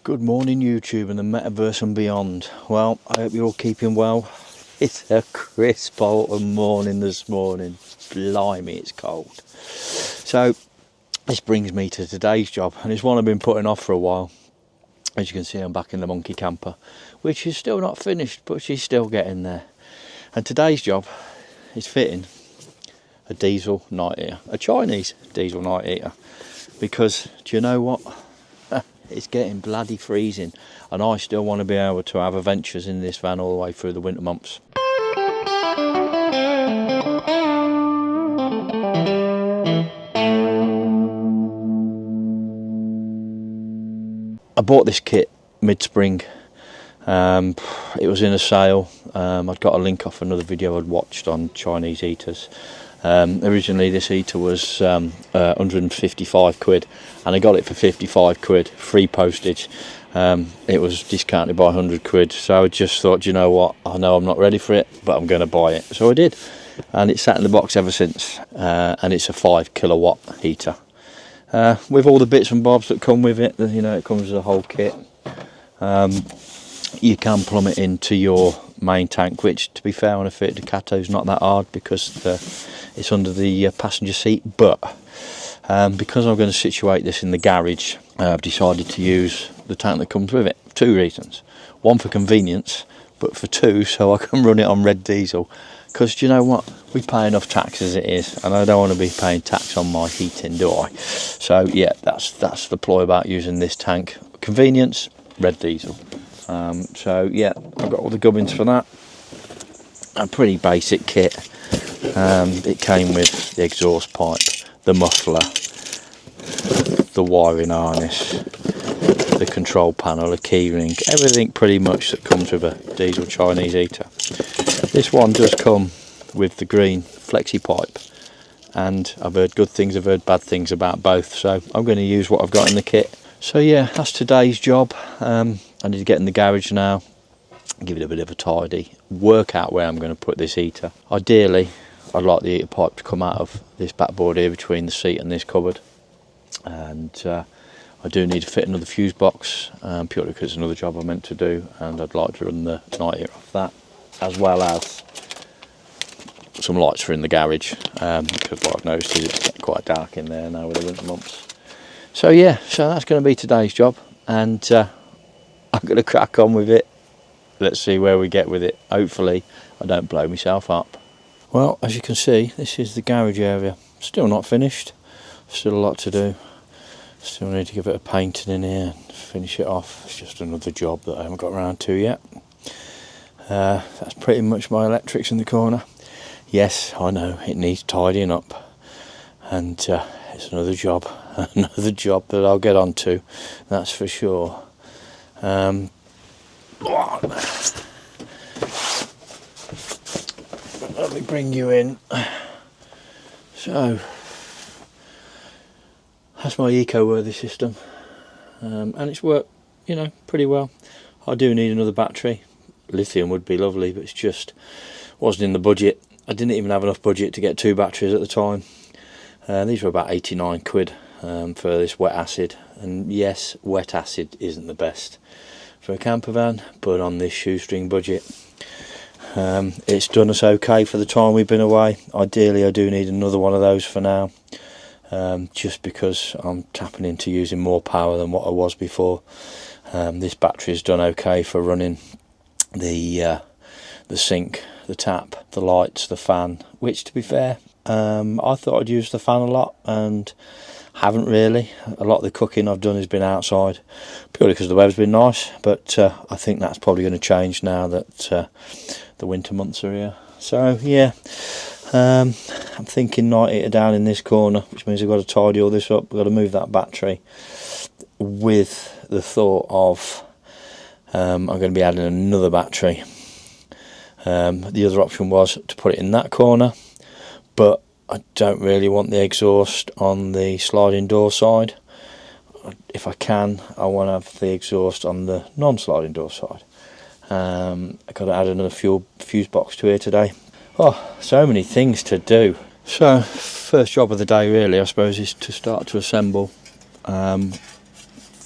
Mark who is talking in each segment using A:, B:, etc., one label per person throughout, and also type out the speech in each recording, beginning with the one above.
A: Good morning YouTube and the metaverse and beyond. Well, I hope you're all keeping well. It's a crisp autumn morning this morning. Blimey, it's cold. So this brings me to today's job, and it's one I've been putting off for a while. As you can see, I'm back in the monkey camper, which is still not finished, but she's still getting there. And today's job is fitting a diesel night heater, a Chinese diesel night heater, because do you know what? It's getting bloody freezing, and I still want to be able to have adventures in this van all the way through the winter months. I bought this kit mid-spring. It was in a sale. I'd got a link off another video I'd watched on Chinese heaters. Originally this heater was 155 quid, and I got it for 55 quid, free postage. It was discounted by 100 quid, so I just thought, you know what, I know I'm not ready for it, but I'm going to buy it. So I did, and it's sat in the box ever since, and it's a 5 kilowatt heater. With all the bits and bobs that come with it, you know, it comes with a whole kit. You can plumb it into your main tank, which, to be fair, on a Fiat Ducato is not that hard because it's under the passenger seat. But because I'm going to situate this in the garage, I've decided to use the tank that comes with it. 2 reasons: one, for convenience, but for 2, so I can run it on red diesel. Because do you know what, we pay enough tax as it is, and I don't want to be paying tax on my heating, do I? So yeah, that's the ploy about using this tank: convenience, red diesel. So yeah, I've got all the gubbins for that. A pretty basic kit. It came with the exhaust pipe, the muffler, the wiring harness, the control panel, a keyring, everything pretty much that comes with a diesel Chinese heater. This one does come with the green flexi pipe, and I've heard good things, I've heard bad things about both, so I'm going to use what I've got in the kit. So yeah, that's today's job. I need to get in the garage now, give it a bit of a tidy, work out where I'm going to put this heater. Ideally, I'd like the heater pipe to come out of this backboard here between the seat and this cupboard. And I do need to fit another fuse box, purely because it's another job I'm meant to do, and I'd like to run the night heater off that, as well as some lights for in the garage, because what I've noticed is it's getting quite dark in there now with the winter months. So yeah, so that's going to be today's job, and I'm going to crack on with it. Let's see where we get with it. Hopefully I don't blow myself up. Well, as you can see, this is the garage area. Still not finished, still a lot to do. Still need to give it a painting in here and finish it off. It's just another job that I haven't got around to yet. That's pretty much my electrics in the corner. Yes, I know, it needs tidying up, and it's another job that I'll get on to, that's for sure. Let me bring you in. So that's my eco-worthy system, and it's worked, you know, pretty well. I do need another battery. Lithium would be lovely, but it's just wasn't in the budget. I didn't even have enough budget to get 2 batteries at the time. These were about 89 quid for this wet acid, and yes, wet acid isn't the best for a camper van, but on this shoestring budget, it's done us okay for the time we've been away. Ideally I do need another one of those for now, just because I'm tapping into using more power than what I was before. This battery has done okay for running the sink, the tap, the lights, the fan, which, to be fair, I thought I'd use the fan a lot, and haven't really. A lot of the cooking I've done has been outside, purely because the weather's been nice, but I think that's probably going to change now that the winter months are here. So yeah, I'm thinking night heater down in this corner, which means I've got to tidy all this up. I've got to move that battery, with the thought of I'm going to be adding another battery. The other option was to put it in that corner, but I don't really want the exhaust on the sliding door side. If I can, I want to have the exhaust on the non-sliding door side. I've got to add another fuse box to here today. Oh, so many things to do. So, first job of the day really, I suppose, is to start to assemble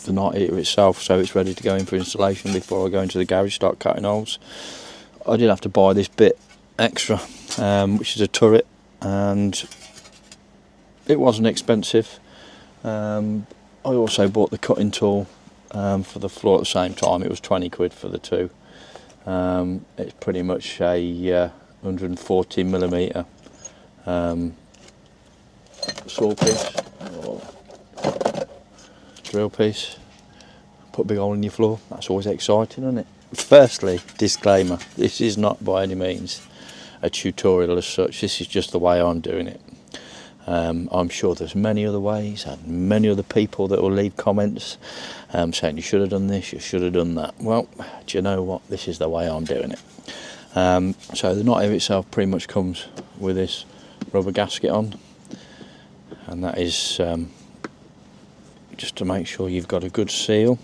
A: the night heater itself, so it's ready to go in for installation before I go into the garage, start cutting holes. I did have to buy this bit extra, which is a turret, and it wasn't expensive. I also bought the cutting tool for the floor at the same time. It was 20 quid for the two. It's pretty much a 140mm saw piece or drill piece. Put a big hole in your floor. That's always exciting, isn't it? Firstly, disclaimer, this is not by any means a tutorial as such. This is just the way I'm doing it. I'm sure there's many other ways and many other people that will leave comments saying you should have done this, you should have done that. Well, do you know what? This is the way I'm doing it. So the night heater itself pretty much comes with this rubber gasket on, and that is just to make sure you've got a good seal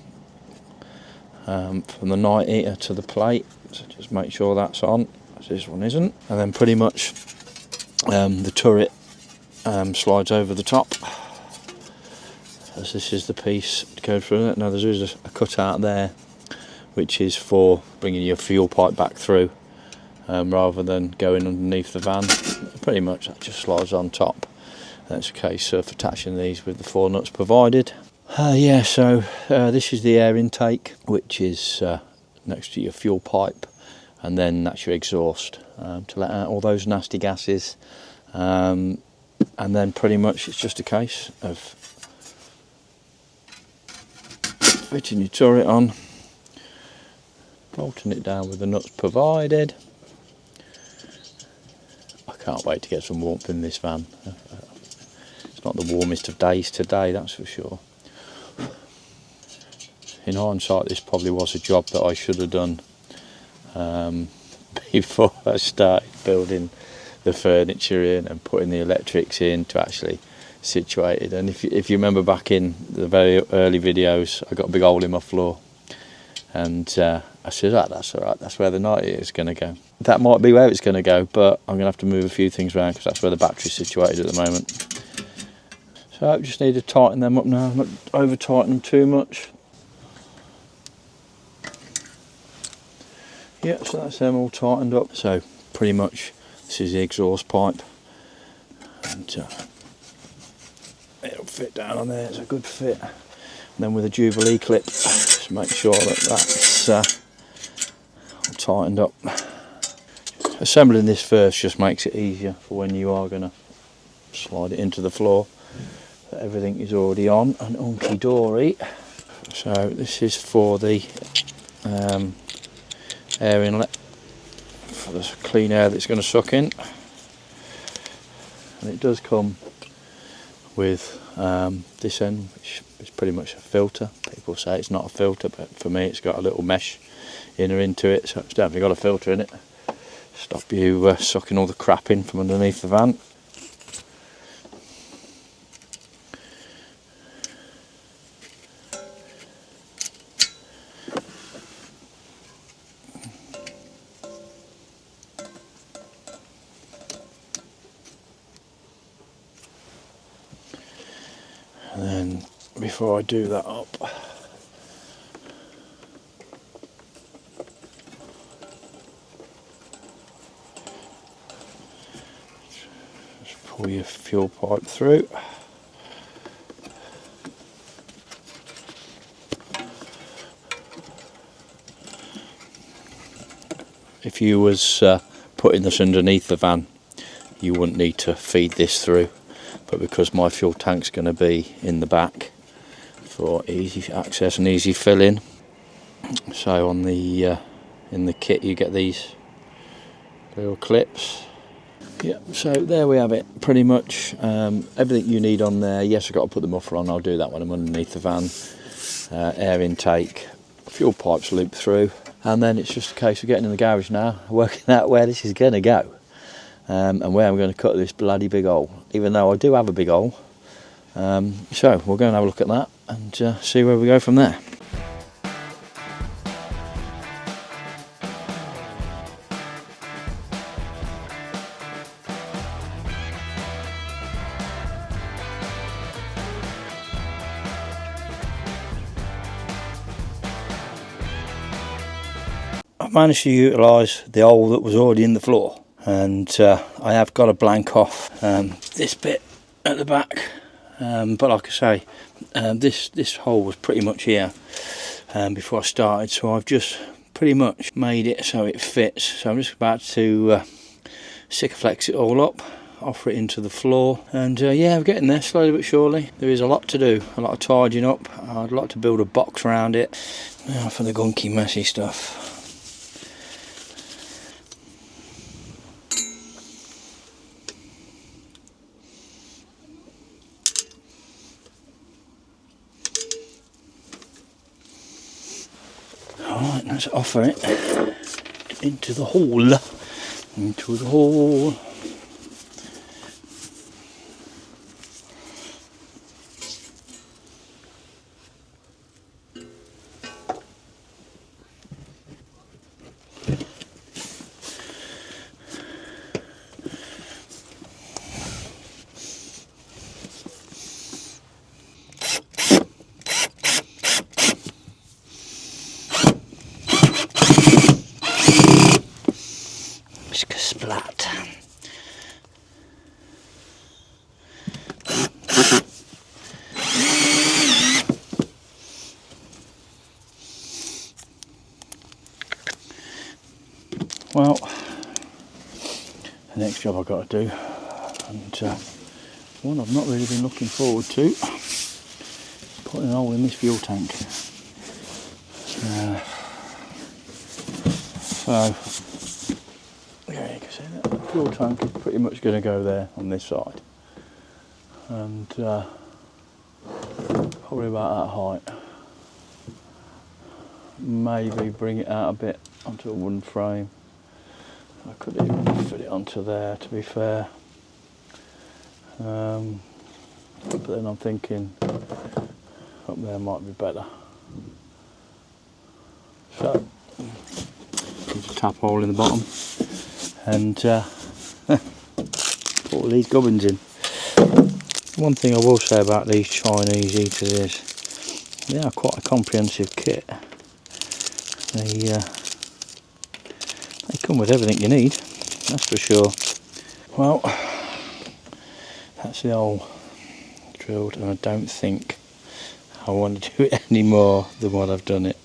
A: from the night heater to the plate. So just make sure that's on, as this one isn't. And then pretty much the turret slides over the top, as this is the piece to go through it. Now there is a cutout there which is for bringing your fuel pipe back through, rather than going underneath the van. Pretty much that just slides on top. That's a case of attaching these with the 4 nuts provided. So this is the air intake, which is next to your fuel pipe, and then that's your exhaust to let out all those nasty gases. And then pretty much it's just a case of fitting your turret on, bolting it down with the nuts provided. I can't wait to get some warmth in this van. It's not the warmest of days today, that's for sure. In hindsight, this probably was a job that I should have done before I started building the furniture in and putting the electrics in to actually situate it. And if you remember back in the very early videos, I got a big hole in my floor, and I said, that's all right, that's where the night heater is going to go. That might be where it's going to go, but I'm going to have to move a few things around because that's where the battery's situated at the moment. So I just need to tighten them up now, not over tighten them too much. Yeah, so that's them all tightened up. So pretty much this is the exhaust pipe, and it'll fit down on there. It's a good fit. And then with a Jubilee clip, just make sure that that's all tightened up. Assembling this first just makes it easier for when you are going to slide it into the floor. Everything is already on and hunky dory. So this is for the air inlet for the clean air that's going to suck in, and it does come with this end, which is pretty much a filter. People say it's not a filter, but for me it's got a little mesh inner into it, so it's definitely got a filter in it. Stop you sucking all the crap in from underneath the van. And then before I do that up, just pull your fuel pipe through. If you was putting this underneath the van, you wouldn't need to feed this through. But because my fuel tank's going to be in the back for easy access and easy filling, so on the in the kit you get these little clips. Yeah, so there we have it. Pretty much everything you need on there. Yes, I've got to put the muffler on. I'll do that when I'm underneath the van. Air intake, fuel pipes loop through, and then it's just a case of getting in the garage now, working out where this is going to go. And where I'm going to cut this bloody big hole, even though I do have a big hole. So we'll go and have a look at that and see where we go from there. managed to utilise the hole that was already in the floor, and I have got a blank off this bit at the back, but like I say, this hole was pretty much here before I started, so I've just pretty much made it so it fits. So I'm just about to Sikaflex it all up, offer it into the floor, and yeah, I'm getting there slowly but surely. There is a lot to do, a lot of tidying up. I'd like to build a box around it. Now for the gunky messy stuff. Alright, let's offer it into the hole. Into the hole. Splat. Well, the next job I've got to do, and one I've not really been looking forward to, putting a hole in this fuel tank. So yeah, you can see that the fuel tank is pretty much going to go there on this side, and probably about that height. Maybe bring it out a bit onto a wooden frame. I could even fit it onto there, to be fair. But then I'm thinking up there might be better. So, put a tap hole in the bottom and put all these gubbins in. One thing I will say about these Chinese eaters is they are quite a comprehensive kit. They come with everything you need, that's for sure. Well, that's the hole drilled, and I don't think I want to do it any more than what I've done it.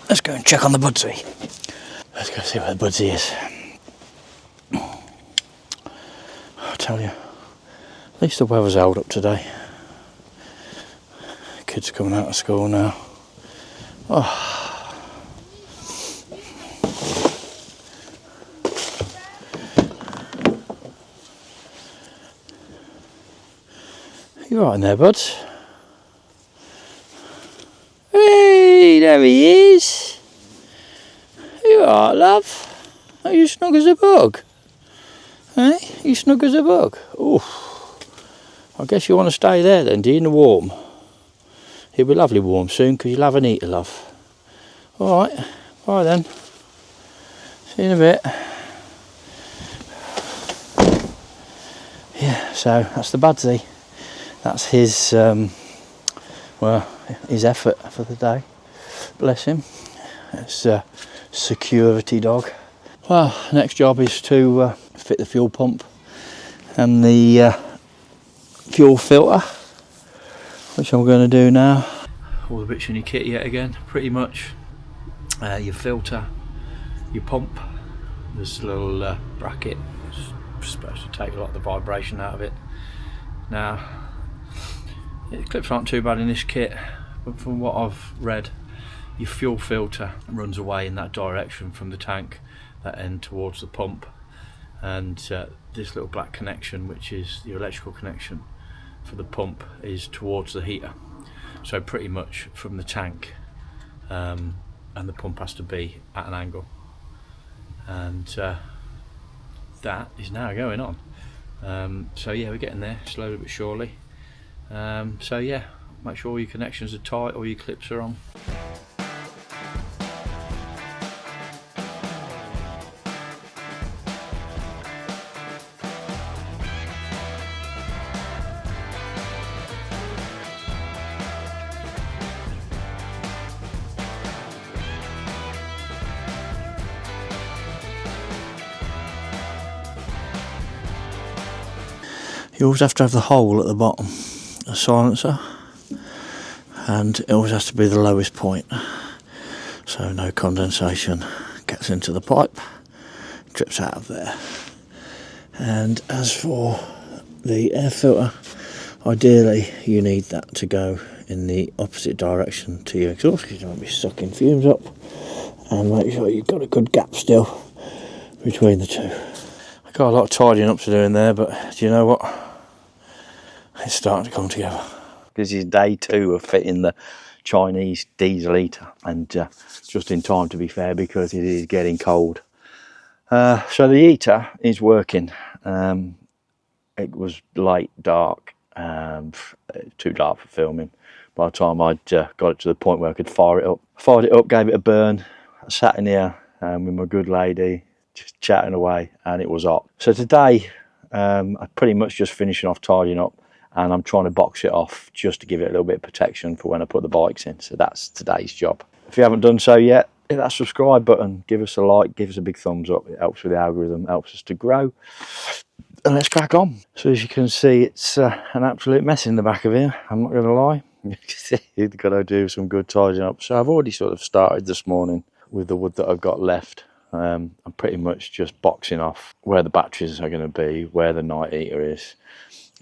A: Let's go and check on the Budsy. Let's go see where the Budsy is. I'll tell you, at least the weather's held up today. Kids are coming out of school now. Oh. You right in there, buds? Hey, there he is. You alright, love? Are you snug as a bug? Hey, you snug as a bug? Oof. I guess you want to stay there then, do you, in the warm? It'll be lovely warm soon, because you'll have an eater, love. Alright, bye then. See you in a bit. Yeah, so that's the Budsy. That's his, well, his effort for the day. Bless him. It's a security dog. Well, next job is to fit the fuel pump and the fuel filter, which I'm going to do now. All the bits in your kit yet again, pretty much your filter, your pump. This little bracket is supposed to take a lot of the vibration out of it. Now, the clips aren't too bad in this kit, but from what I've read, your fuel filter runs away in that direction from the tank, that end towards the pump, and this little black connection, which is the electrical connection for the pump, is towards the heater. So pretty much from the tank, and the pump has to be at an angle, and that is now going on. So yeah, we're getting there slowly but surely. So yeah, make sure all your connections are tight, all your clips are on. You always have to have the hole at the bottom, a silencer, and it always has to be the lowest point, so no condensation gets into the pipe, drips out of there. And as for the air filter, ideally you need that to go in the opposite direction to your exhaust, because you don't want to be sucking fumes up, and make sure you've got a good gap still between the two. I've got a lot of tidying up to do in there, but do you know what? It's starting to come together. This is day 2 of fitting the Chinese diesel heater, and just in time, to be fair, because it is getting cold. So the heater is working. It was late, dark, too dark for filming. By the time I'd got it to the point where I could fire it up. Fired it up, gave it a burn. I sat in here with my good lady, just chatting away, and it was hot. So today, I'm pretty much just finishing off tidying up, and I'm trying to box it off just to give it a little bit of protection for when I put the bikes in. So that's today's job. If you haven't done so yet, hit that subscribe button, give us a like, give us a big thumbs up. It helps with the algorithm, helps us to grow. And let's crack on. So as you can see, it's an absolute mess in the back of here, I'm not going to lie. You've got to do some good tidying up. So I've already sort of started this morning with the wood that I've got left. I'm pretty much just boxing off where the batteries are going to be, where the night heater is.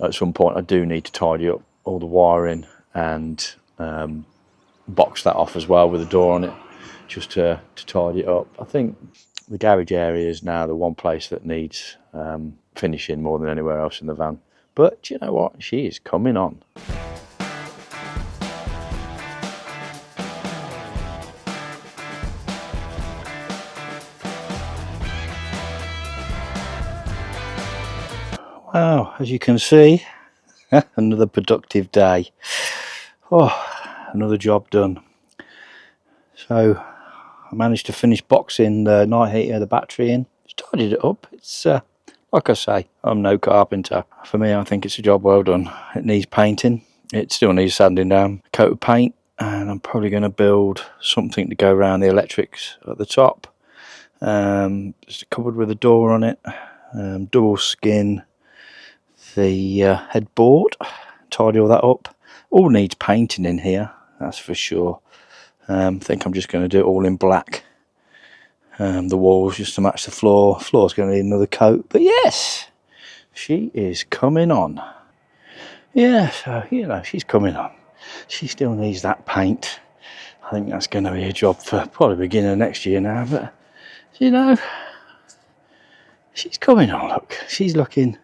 A: At some point I do need to tidy up all the wiring and box that off as well with a door on it, just to tidy it up. I think the garage area is now the one place that needs finishing more than anywhere else in the van. But do you know what? She is coming on. Wow, as you can see, another productive day. Oh, another job done. So I managed to finish boxing the night heater, the battery in, started it up. It's like I say, I'm no carpenter. For me, I think it's a job well done. It needs painting. It still needs sanding down, a coat of paint, and I'm probably going to build something to go around the electrics at the top. Just a cupboard with a door on it, double skin the headboard, tidy all that up. All needs painting in here, that's for sure. I think I'm just going to do it all in black. The walls just to match the floor. Floor's going to need another coat, but yes, she is coming on. Yeah, so you know, she's coming on. She still needs that paint. I think that's going to be a job for probably beginning of next year now, but you know, she's coming on. Look, she's looking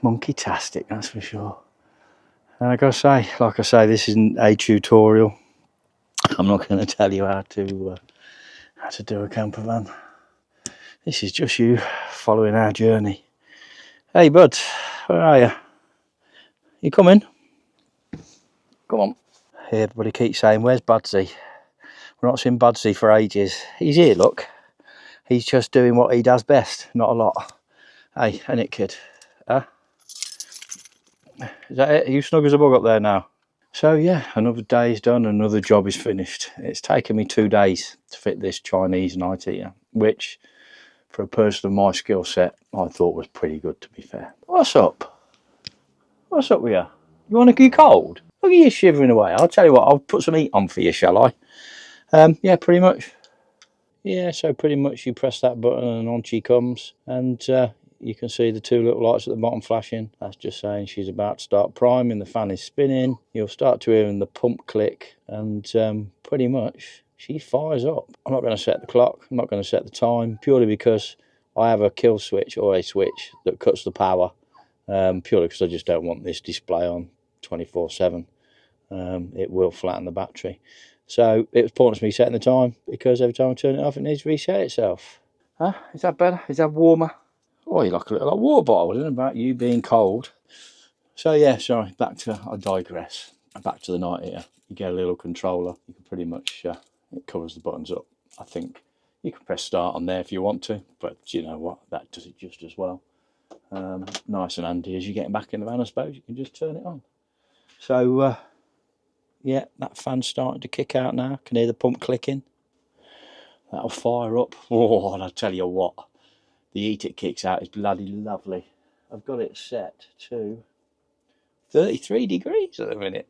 A: monkey-tastic, that's for sure. And like I say, this isn't a tutorial. I'm not going to tell you how to do a camper van. This is just you following our journey. Hey bud, where are you? You coming? Come on. Everybody keeps saying, where's Budsy? We're not seen Budsy for ages. He's here, look. He's just doing what he does best, not a lot. Hey, ain't it, kid? Huh? Is that it? Are you snug as a bug up there now? So yeah, another day is done, another job is finished. It's taken me 2 days to fit this Chinese night heater, which for a person of my skill set, I thought was pretty good, to be fair. What's up? What's up with you? You want to get cold? Look at you shivering away. I'll tell you what, I'll put some heat on for you, shall I? Yeah, pretty much. yeah, so pretty much you press that button and on she comes, and you can see the two little lights at the bottom flashing. That's just saying she's about to start priming. The fan is spinning. You'll start to hear the pump click, and pretty much she fires up. I'm not going to set the clock. I'm not going to set the time, purely because I have a kill switch or a switch that cuts the power, purely because I just don't want this display on 24/7. It will flatten the battery. So it was pointless me setting the time, because every time I turn it off, it needs to reset itself. Huh? Is that better? Is that warmer? Oh, you like a little water bottle, isn't it, about you being cold? So yeah, sorry, I digress. Back to the night here. You get a little controller. You can pretty much, it covers the buttons up. I think you can press start on there if you want to, but you know what, that does it just as well. Nice and handy as you're getting back in the van, I suppose. You can just turn it on. So yeah, that fan's starting to kick out now. Can hear the pump clicking. That'll fire up. Oh, and I tell you what, the heat it kicks out is bloody lovely. I've got it set to 33 degrees at the minute.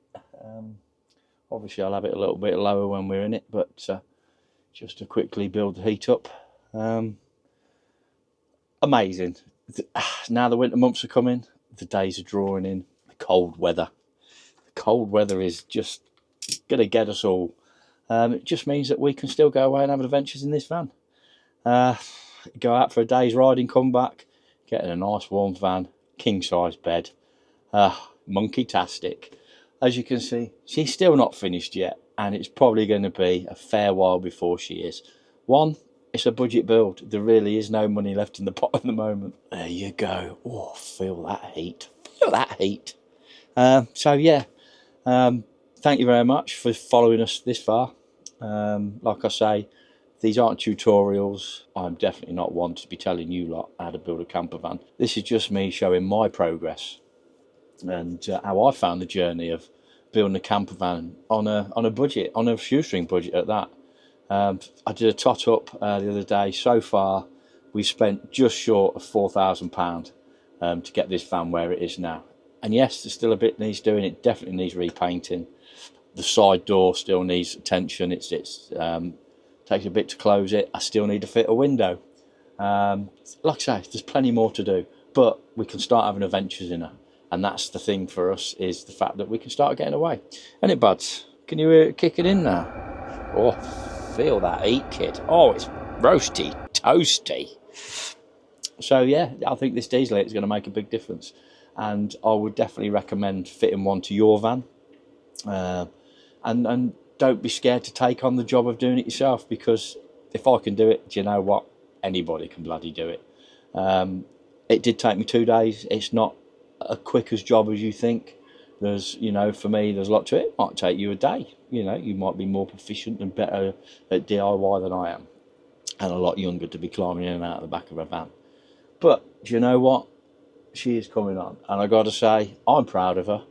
A: Obviously I'll have it a little bit lower when we're in it, but just to quickly build the heat up. Amazing. Now the winter months are coming, the days are drawing in, the cold weather. The cold weather is just going to get us all. It just means that we can still go away and have adventures in this van. Go out for a day's riding, come back, get in a nice warm van, king size bed. Monkey-tastic. As you can see, she's still not finished yet, and it's probably going to be a fair while before she is. One, it's a budget build. There really is no money left in the pot at the moment. There you go. Oh, feel that heat. Feel that heat. So yeah, thank you very much for following us this far. Like I say, these aren't tutorials. I'm definitely not one to be telling you lot how to build a camper van. This is just me showing my progress and how I found the journey of building a camper van on a budget, on a shoestring budget at that. I did a tot up the other day. So far, we've spent just short of £4,000 to get this van where it is now. And yes, there's still a bit needs doing. It definitely needs repainting. The side door still needs attention. It's takes a bit to close it. I still need to fit a window. Like I say, there's plenty more to do, but we can start having adventures in her. And that's the thing for us, is the fact that we can start getting away. Ain't it, buds? Can you hear it kicking in now? Oh, feel that heat, kid. Oh, it's roasty, toasty. So yeah, I think this diesel is going to make a big difference. And I would definitely recommend fitting one to your van. And don't be scared to take on the job of doing it yourself, because if I can do it, do you know what? Anybody can bloody do it. It did take me 2 days. It's not a quick as job as you think. There's, you know, for me, there's a lot to it. It might take you a day. You know, you might be more proficient and better at DIY than I am, and a lot younger to be climbing in and out of the back of a van. But do you know what? She is coming on, and I got to say, I'm proud of her.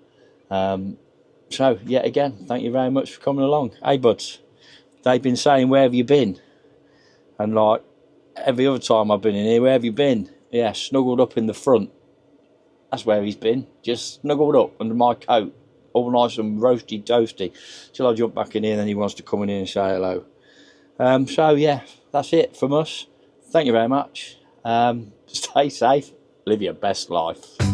A: So yet again, thank you very much for coming along. Hey buds, they've been saying, where have you been? And like every other time I've been in here, where have you been? Yeah, snuggled up in the front. That's where he's been, just snuggled up under my coat, all nice and roasty toasty, till I jump back in here and then he wants to come in here and say hello. So yeah, that's it from us. Thank you very much. Stay safe, live your best life.